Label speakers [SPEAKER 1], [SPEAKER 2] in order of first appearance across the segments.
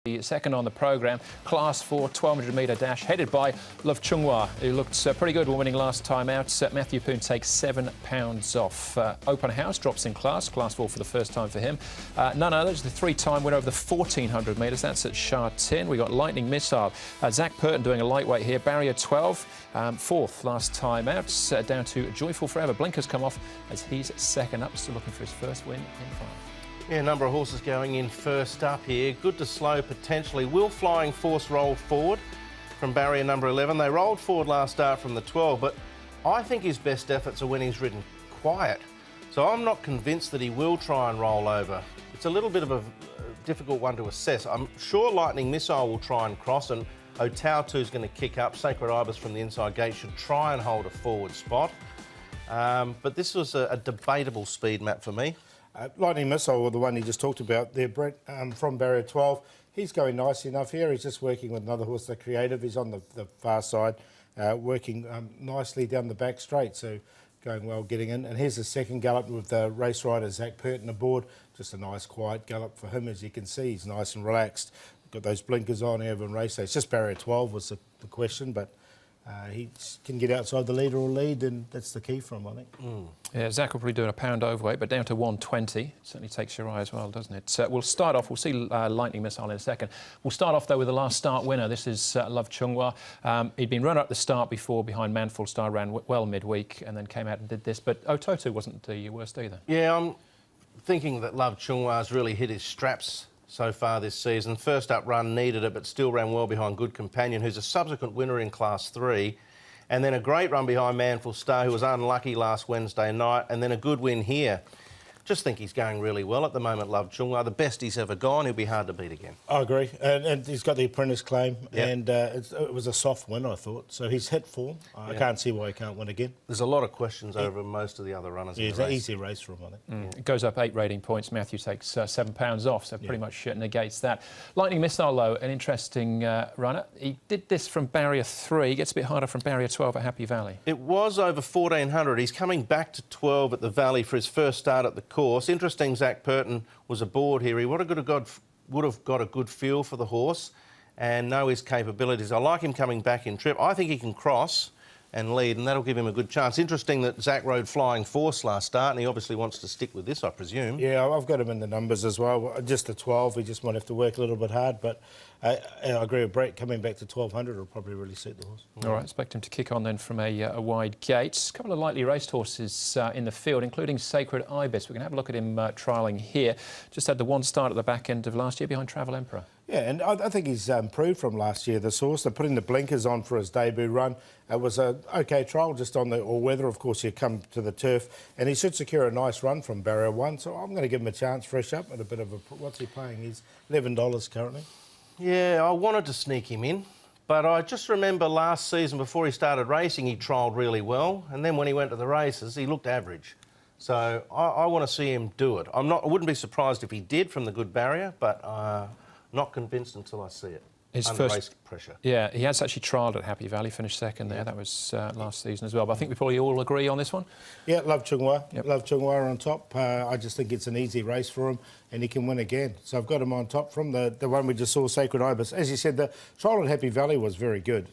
[SPEAKER 1] The second on the programme, Class 4 1200-metre dash, headed by Love Chunghwa, who looked pretty good when winning last time out. Matthew Poon takes £7 off. Open House drops in Class 4 for the first time for him. None others, the three-time winner of the 1400 metres, that's at Sha Tin. We got Lightning Missile. Zach Purton doing a lightweight here, Barrier 12, fourth last time out, down to Joyful Forever. Blinkers come off as he's second up, still looking for his first win in 5.
[SPEAKER 2] Yeah, a number of horses going in first up here. Good to slow potentially. Will Flying Force roll forward from barrier number 11. They rolled forward last start from the 12, but I think his best efforts are when he's ridden quiet. So I'm not convinced that he will try and roll over. It's a little bit of a difficult one to assess. I'm sure Lightning Missile will try and cross, and Otautu's going to kick up. Sacred Ibis from the inside gate should try and hold a forward spot. But this was a debatable speed map for me.
[SPEAKER 3] Lightning Missile, or the one you just talked about there, Brett, from barrier 12. He's going nicely enough here. He's just working with another horse, the Creative. He's on the far side, working nicely down the back straight, so going well getting in. And here's the second gallop with the race rider, Zach Purton, aboard. Just a nice, quiet gallop for him, as you can see. He's nice and relaxed. Got those blinkers on over in race day. It's just barrier 12 was the question, but he can get outside the leader or lead, and that's the key for him, I think.
[SPEAKER 1] Yeah, Zach will probably do a pound overweight, but down to 120. Certainly takes your eye as well, doesn't it? We'll start off, we'll see Lightning Missile in a second. We'll start off, though, with the last start winner. This is Love Chunghwa. He'd been runner-up the start before behind Manful Star, ran well midweek, and then came out and did this. But Otautu wasn't the worst either. Yeah,
[SPEAKER 2] I'm thinking that Love Chunghwa's really hit his straps so far this season. First up run needed it, but still ran well behind Good Companion, who's a subsequent winner in Class 3. And then a great run behind Manful Star, who was unlucky last Wednesday night, and then a good win here. Just think he's going really well at the moment, Love Chunghwa. The best he's ever gone. He'll be hard to beat again.
[SPEAKER 3] I agree. And he's got the apprentice claim,
[SPEAKER 2] yep.
[SPEAKER 3] And it was a soft win, I thought. So he's hit form. I can't see why he can't win again.
[SPEAKER 2] There's a lot of questions over most of the other runners in the race.
[SPEAKER 3] It's an easy race for him, I think.
[SPEAKER 1] It goes up 8 rating points. Matthew takes £7 off, so pretty much negates that. Lightning Missile, though, an interesting runner. He did this from barrier 3. It gets a bit harder from barrier 12 at Happy Valley.
[SPEAKER 2] It was over 1400. He's coming back to 12 at the Valley for his first start at the course. Interesting, Zach Purton was aboard here. He would have got a good feel for the horse and know his capabilities. I like him coming back in trip. I think he can cross and lead, and that'll give him a good chance. Interesting that Zach rode Flying Force last start, and he obviously wants to stick with this, I presume.
[SPEAKER 3] Yeah, I've got him in the numbers as well. Just the 12, he just might have to work a little bit hard, but I agree with Brett. Coming back to 1200 will probably really suit the horse.
[SPEAKER 1] All right, expect him to kick on then from a wide gate. A couple of lightly raced horses in the field, including Sacred Ibis. We're going to have a look at him trialling here. Just had the one start at the back end of last year behind Travel Emperor.
[SPEAKER 3] Yeah, and I think he's improved from last year, this horse. They're putting the blinkers on for his debut run. It was an OK trial just on the all-weather. Of course, you come to the turf, and he should secure a nice run from barrier 1. So I'm going to give him a chance fresh up at a bit of a... What's he paying? He's $11 currently.
[SPEAKER 2] Yeah, I wanted to sneak him in, but I just remember last season before he started racing, he trialled really well, and then when he went to the races, he looked average. So I want to see him do it. I wouldn't be surprised if he did from the good barrier, but not convinced until I see it.
[SPEAKER 1] His
[SPEAKER 2] under
[SPEAKER 1] first
[SPEAKER 2] race pressure.
[SPEAKER 1] Yeah, he has actually trialled at Happy Valley, finished second there. That was last season as well. But I think we probably all agree on this one.
[SPEAKER 3] Yeah, Love Chunghwa. Yep. Love Chunghwa on top. I just think it's an easy race for him, and he can win again. So I've got him on top from the one we just saw, Sacred Ibis. As you said, the trial at Happy Valley was very good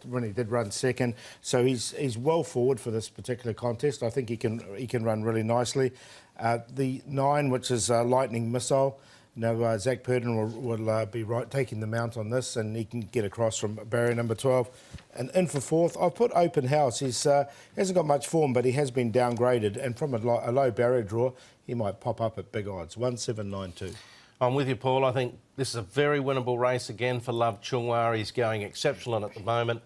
[SPEAKER 3] when he did run second. So he's well forward for this particular contest. I think he can run really nicely. The 9, which is Lightning Missile. Now, Zach Purton will be taking the mount on this, and he can get across from barrier number 12. And in for 4th, I've put Open House. He hasn't got much form, but he has been downgraded. And from a low barrier draw, he might pop up at big odds, 1792.
[SPEAKER 2] I'm with you, Paul. I think this is a very winnable race again for Love Chunghwa. He's going exceptional at the moment.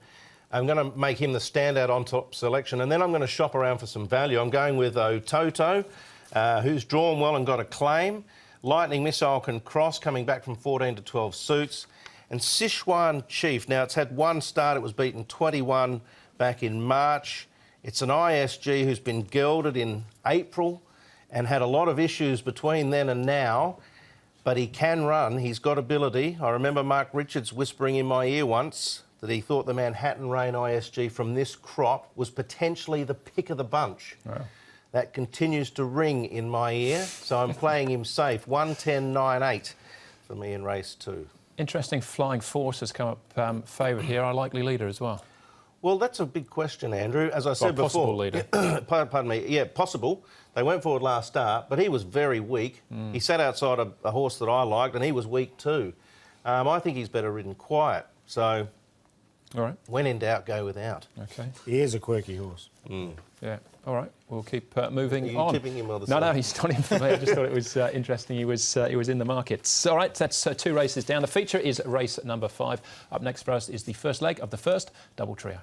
[SPEAKER 2] I'm going to make him the standout on top selection, and then I'm going to shop around for some value. I'm going with Otautu, who's drawn well and got a claim. Lightning Missile can cross, coming back from 14 to 12 suits. And Sichuan Chief, now it's had one start, it was beaten 21 back in March. It's an ISG who's been gelded in April and had a lot of issues between then and now, but he can run, he's got ability. I remember Mark Richards whispering in my ear once that he thought the Manhattan Rain ISG from this crop was potentially the pick of the bunch. Wow. That continues to ring in my ear, so I'm playing him safe. 110.98 for me in race 2.
[SPEAKER 1] Interesting Flying Force has come up favoured here, our likely leader as well.
[SPEAKER 2] Well, that's a big question, Andrew. As I said
[SPEAKER 1] possible
[SPEAKER 2] before,
[SPEAKER 1] leader.
[SPEAKER 2] pardon me. Yeah, possible. They went forward last start, but he was very weak. He sat outside a horse that I liked, and he was weak too. I think he's better ridden quiet. So,
[SPEAKER 1] all right.
[SPEAKER 2] When in doubt, go without.
[SPEAKER 1] Okay.
[SPEAKER 3] He is a quirky horse.
[SPEAKER 1] Yeah. All right. We'll keep moving
[SPEAKER 2] Are you
[SPEAKER 1] on.
[SPEAKER 2] tipping him or the
[SPEAKER 1] No,
[SPEAKER 2] side?
[SPEAKER 1] he's not in for me. I just thought it was interesting. He was in the markets. All right. That's 2 races down. The feature is race number 5. Up next for us is the first leg of the first double trio.